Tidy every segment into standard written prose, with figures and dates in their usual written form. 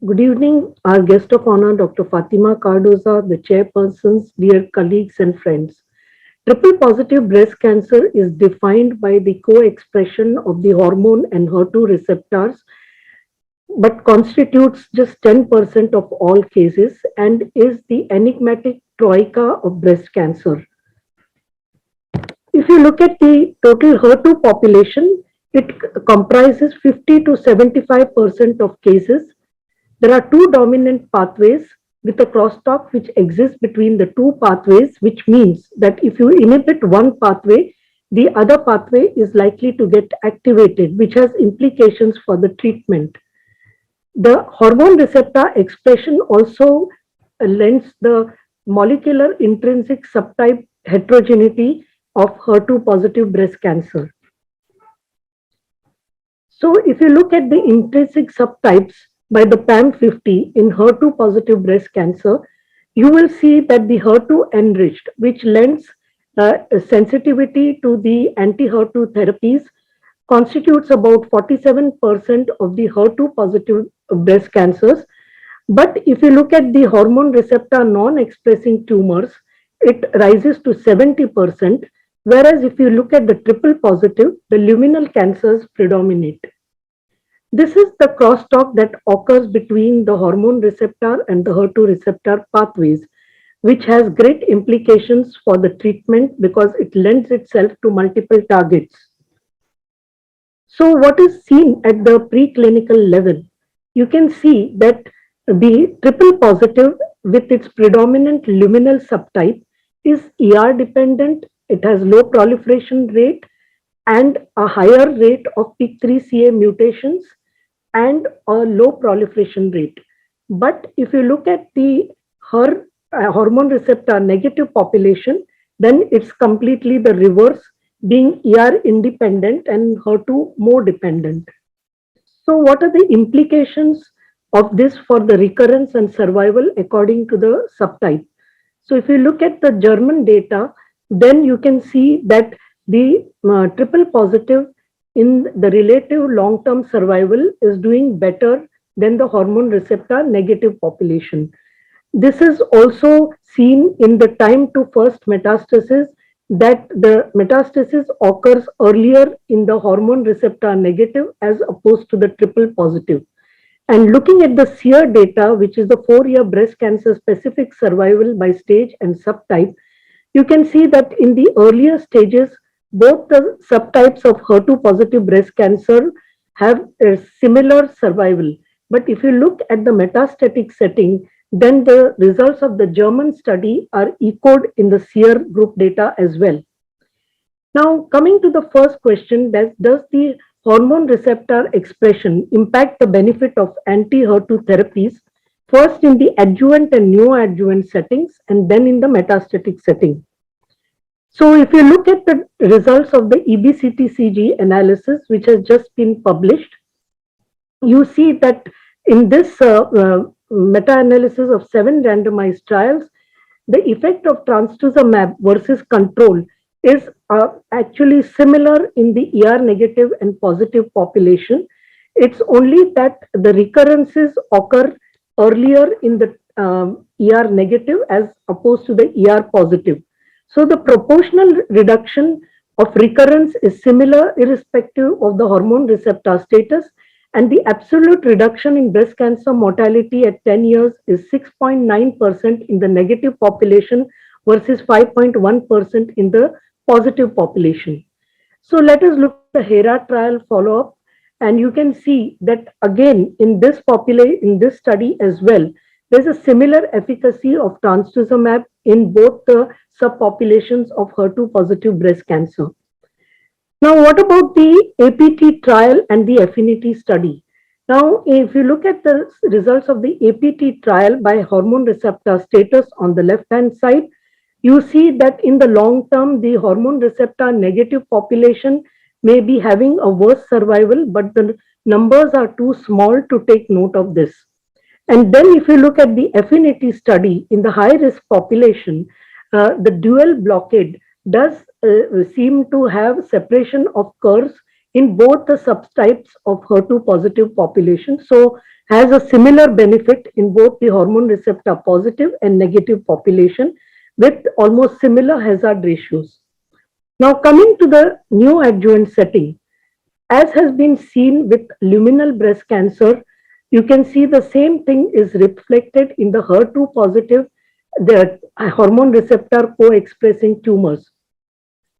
Good evening, our guest of honor, Dr. Fatima Cardoza, the chairpersons, dear colleagues and friends. Triple positive breast cancer is defined by the co-expression of the hormone and HER2 receptors, but constitutes just 10% of all cases and is the enigmatic troika of breast cancer. If you look at the total HER2 population, it comprises 50 to 75% of cases. There are two dominant pathways with a crosstalk which exists between the two pathways, which means that if you inhibit one pathway, the other pathway is likely to get activated, which has implications for the treatment. The hormone receptor expression also lends the molecular intrinsic subtype heterogeneity of HER2 positive breast cancer. So if you look at the intrinsic subtypes by the PAM50 in HER2 positive breast cancer, you will see that the HER2 enriched, which lends sensitivity to the anti-HER2 therapies, constitutes about 47% of the HER2 positive breast cancers. But if you look at the hormone receptor non-expressing tumors, it rises to 70%, whereas if you look at the triple positive, the luminal cancers predominate. This is the crosstalk that occurs between the hormone receptor and the HER2 receptor pathways, which has great implications for the treatment because it lends itself to multiple targets. So, what is seen at the preclinical level? You can see that the triple positive with its predominant luminal subtype is ER dependent, it has low proliferation rate and a higher rate of PIK3CA mutations and a low proliferation rate. But if you look at the hormone receptor negative population, then it's completely the reverse, being ER independent and HER2 more dependent. So, what are the implications of this for the recurrence and survival according to the subtype? So, if you look at the German data, then you can see that the triple positive in the relative long-term survival is doing better than the hormone receptor negative population. This is also seen in the time to first metastasis, that the metastasis occurs earlier in the hormone receptor negative as opposed to the triple positive. And looking at the SEER data, which is the 4-year breast cancer specific survival by stage and subtype, you can see that in the earlier stages, both the subtypes of HER2 positive breast cancer have a similar survival. But if you look at the metastatic setting, then the results of the German study are echoed in the SEER group data as well. Now, coming to the first question, that does the hormone receptor expression impact the benefit of anti-HER2 therapies, first in the adjuvant and neoadjuvant settings, and then in the metastatic setting? So, if you look at the results of the Ebctcg analysis, which has just been published, you see that in this meta-analysis of 7 randomized trials, the effect of trastuzumab versus control is actually similar in the ER negative and positive population. It's only that the recurrences occur earlier in the ER negative as opposed to the ER positive. So the proportional reduction of recurrence is similar irrespective of the hormone receptor status, and the absolute reduction in breast cancer mortality at 10 years is 6.9% in the negative population versus 5.1% in the positive population. So let us look at the Hera trial follow-up, and you can see that again in this study as well, there's a similar efficacy of trastuzumab in both the subpopulations of HER2 positive breast cancer. Now, what about the APT trial and the affinity study? Now, if you look at the results of the APT trial by hormone receptor status on the left-hand side, you see that in the long term, the hormone receptor negative population may be having a worse survival, but the numbers are too small to take note of this. And then if you look at the affinity study in the high-risk population, the dual blockade does seem to have separation of curves in both the subtypes of HER2 positive population. So has a similar benefit in both the hormone receptor positive and negative population with almost similar hazard ratios. Now, coming to the neoadjuvant setting, as has been seen with luminal breast cancer, you can see the same thing is reflected in the HER2 positive, the hormone receptor co-expressing tumors.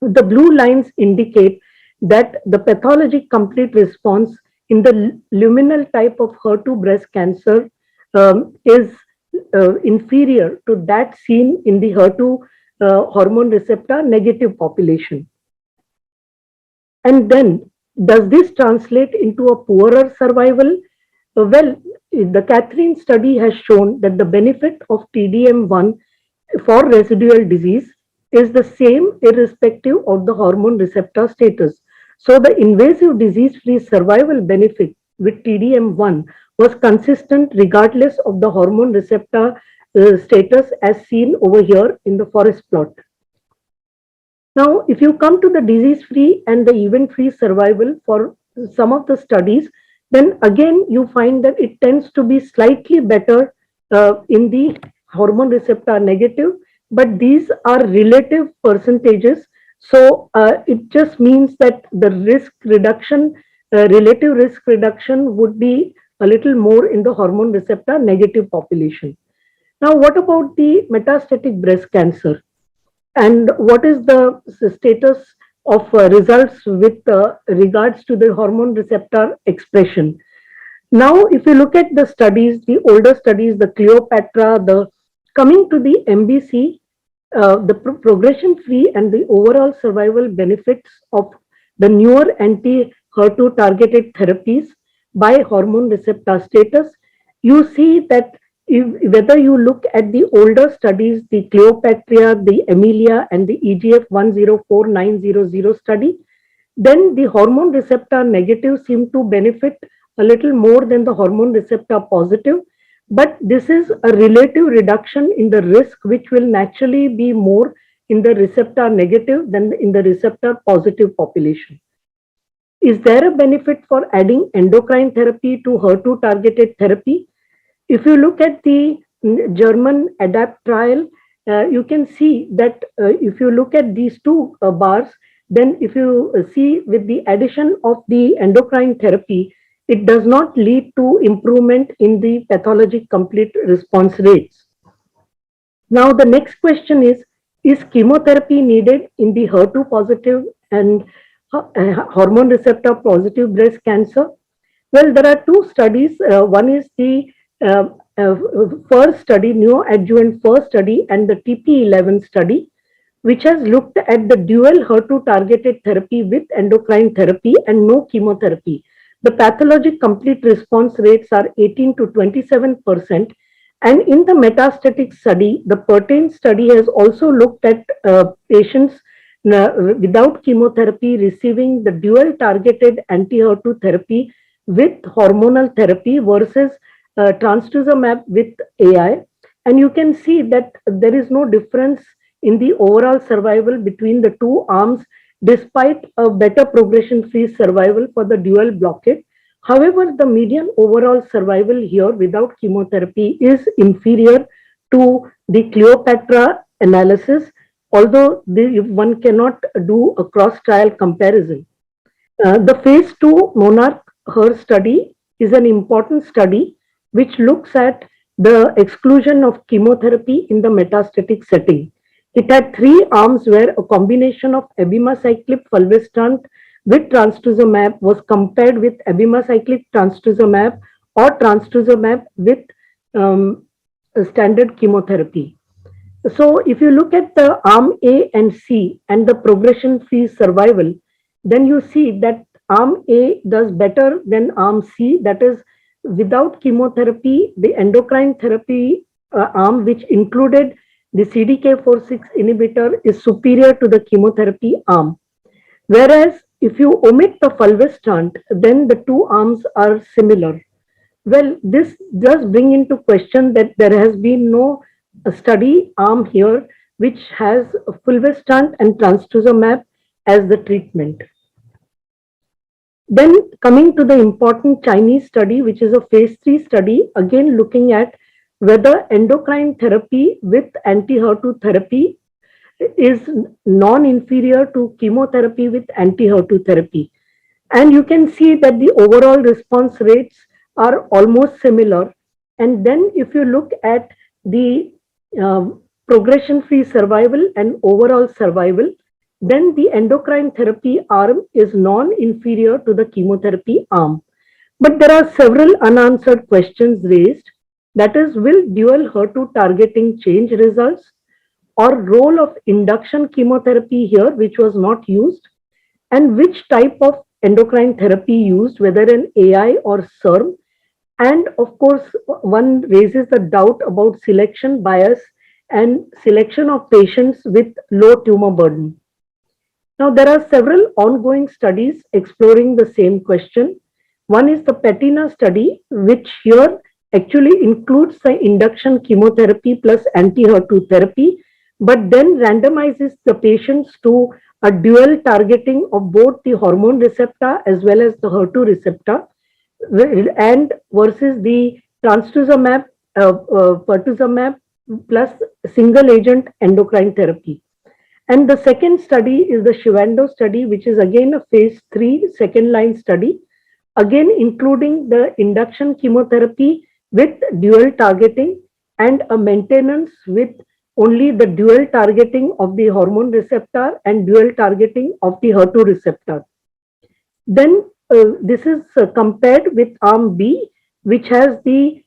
The blue lines indicate that the pathologic complete response in the luminal type of HER2 breast cancer is inferior to that seen in the HER2 hormone receptor negative population. And then, does this translate into a poorer survival? Well, the Catherine study has shown that the benefit of TDM1 for residual disease is the same irrespective of the hormone receptor status. So, the invasive disease free survival benefit with TDM1 was consistent regardless of the hormone receptor status as seen over here in the forest plot. Now, if you come to the disease-free and the event-free survival for some of the studies, then again you find that it tends to be slightly better in the hormone receptor negative, but these are relative percentages. So it just means that the risk reduction, relative risk reduction would be a little more in the hormone receptor negative population. Now, what about the metastatic breast cancer? And what is the status of results with regards to the hormone receptor expression? Now, if you look at the studies, the older studies, the Cleopatra, the coming to the MBC, the progression free and the overall survival benefits of the newer anti HER2 targeted therapies by hormone receptor status, you see that whether you look at the older studies, the Cleopatra, the Emilia, and the EGF 104900 study, then the hormone receptor negative seem to benefit a little more than the hormone receptor positive. But this is a relative reduction in the risk, which will naturally be more in the receptor negative than in the receptor positive population. Is there a benefit for adding endocrine therapy to HER2 targeted therapy? If you look at the German ADAPT trial, you can see that if you look at these two bars, then if you see with the addition of the endocrine therapy, it does not lead to improvement in the pathologic complete response rates. Now, the next question is chemotherapy needed in the HER2 positive and hormone receptor positive breast cancer? Well, there are two studies. One is the uh, uh, first study, neoadjuvant first study, and the TP11 study, which has looked at the dual HER2 targeted therapy with endocrine therapy and no chemotherapy. The pathologic complete response rates are 18 to 27%. And in the metastatic study, the PERTAIN study has also looked at patients without chemotherapy receiving the dual targeted anti-HER2 therapy with hormonal therapy versus trastuzumab with AI. And you can see that there is no difference in the overall survival between the two arms despite a better progression-free survival for the dual blockade. However, the median overall survival here without chemotherapy is inferior to the Cleopatra analysis, although one cannot do a cross-trial comparison. The phase 2 Monarch HER study is an important study which looks at the exclusion of chemotherapy in the metastatic setting. It had three arms where a combination of abemaciclib fulvestrant with trastuzumab was compared with abemaciclib trastuzumab or trastuzumab with standard chemotherapy. So, if you look at the arm A and C and the progression free survival, then you see that arm A does better than arm C, that is, without chemotherapy, the endocrine therapy arm, which included the CDK4/6 inhibitor, is superior to the chemotherapy arm. Whereas if you omit the fulvestrant, then the two arms are similar. Well, this does bring into question that there has been no study arm here which has fulvestrant and trastuzumab as the treatment. Then coming to the important Chinese study, which is a phase 3 study, again looking at whether endocrine therapy with anti-HER2 therapy is non-inferior to chemotherapy with anti-HER2 therapy. And you can see that the overall response rates are almost similar. And then if you look at the progression-free survival and overall survival, then the endocrine therapy arm is non-inferior to the chemotherapy arm. But there are several unanswered questions raised. That is, will dual HER2 targeting change results, or role of induction chemotherapy here, which was not used, and which type of endocrine therapy used, whether an AI or SERM. And of course, one raises the doubt about selection bias and selection of patients with low tumor burden. Now, there are several ongoing studies exploring the same question. One is the PATINA study, which here actually includes the induction chemotherapy plus anti-HER2 therapy, but then randomizes the patients to a dual targeting of both the hormone receptor as well as the HER2 receptor, and versus the trastuzumab, pertuzumab plus single agent endocrine therapy. And the second study is the Shivando study, which is again a phase 3 second line study, again including the induction chemotherapy with dual targeting and a maintenance with only the dual targeting of the hormone receptor and dual targeting of the HER2 receptor. Then this is compared with arm B, which has the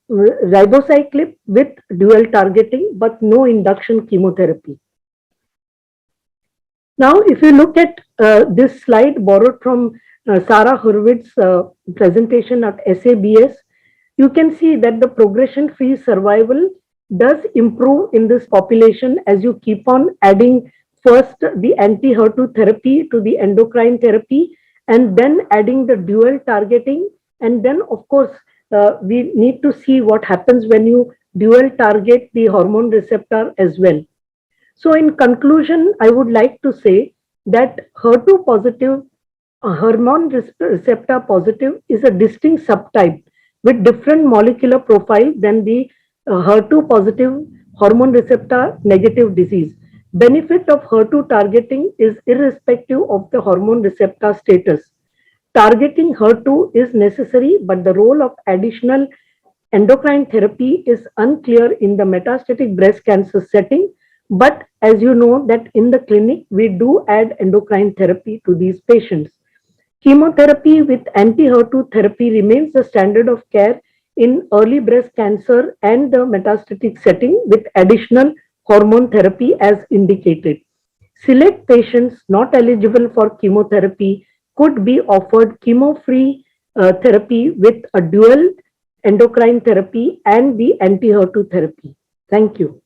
ribociclib with dual targeting but no induction chemotherapy. Now, if you look at this slide borrowed from Sarah Hurwitz's presentation at SABS, you can see that the progression-free survival does improve in this population as you keep on adding first the anti-HER2 therapy to the endocrine therapy, and then adding the dual targeting. And then, of course, we need to see what happens when you dual target the hormone receptor as well. So, in conclusion, I would like to say that HER2 positive, hormone receptor positive, is a distinct subtype with different molecular profile than the HER2 positive hormone receptor negative disease. Benefit of HER2 targeting is irrespective of the hormone receptor status. Targeting HER2 is necessary, but the role of additional endocrine therapy is unclear in the metastatic breast cancer setting. But as you know that in the clinic, we do add endocrine therapy to these patients. Chemotherapy with anti-HER2 therapy remains the standard of care in early breast cancer and the metastatic setting with additional hormone therapy as indicated. Select patients not eligible for chemotherapy could be offered chemo-free therapy with a dual endocrine therapy and the anti-HER2 therapy. Thank you.